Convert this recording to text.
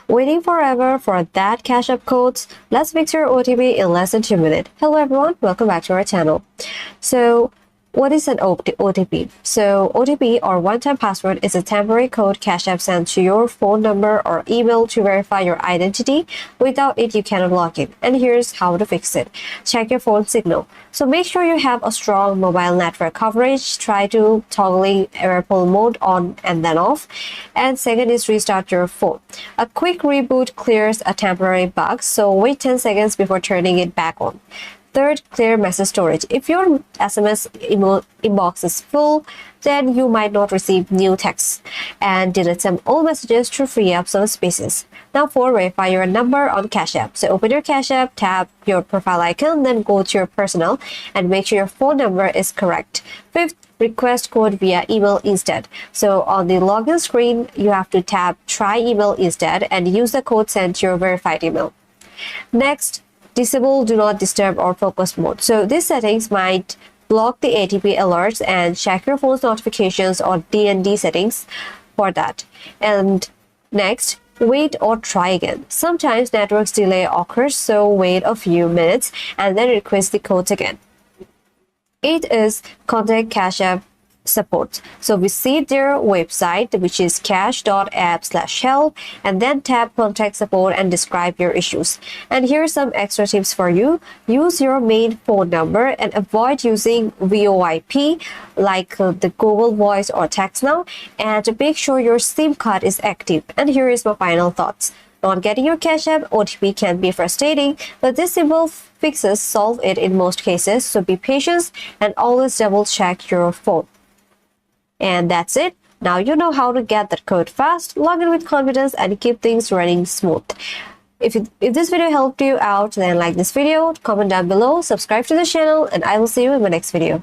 Waiting forever for that Cash App codes? Let's fix your OTP in less than 2 minutes. Hello everyone, welcome back to our channel. So, what is an OTP? So, OTP or one-time password is a temporary code Cash App sends to your phone number or email to verify your identity. Without it, you cannot log in. And here's how to fix it. Check your phone signal. So make sure you have a strong mobile network coverage. Try to toggling airplane mode on and then off. And second is restart your phone. A quick reboot clears a temporary bug, so wait 10 seconds before turning it back on. Third, clear message storage. If your SMS inbox is full, then you might not receive new texts, and delete some old messages to free up some spaces. Now, four, verify your number on Cash App. So open your Cash App, tap your profile icon, then go to your personal and make sure your phone number is correct. Fifth, request code via email instead. So on the login screen, you have to tap try email instead and use the code sent to your verified email. Next, disable do not disturb or focus mode. So these settings might block the ATP alerts, and check your phone's notifications or DND settings for that. And next, wait or try again. Sometimes network delay occurs, so wait a few minutes and then request the codes again. 8 is contact Cash App support. So visit their website, which is cash.app/help, and then tap contact support and describe your issues. And here are some extra tips for you. Use your main phone number and avoid using VoIP like the Google Voice or Text Now, and make sure your SIM card is active. And here is my final thoughts. Not getting your Cash App OTP can be frustrating, but this simple fixes solve it in most cases, so be patient and always double check your phone. And that's it. Now you know how to get that code fast, log in with confidence, and keep things running smooth. If this video helped you out, then like this video, comment down below, subscribe to the channel, and I will see you in my next video.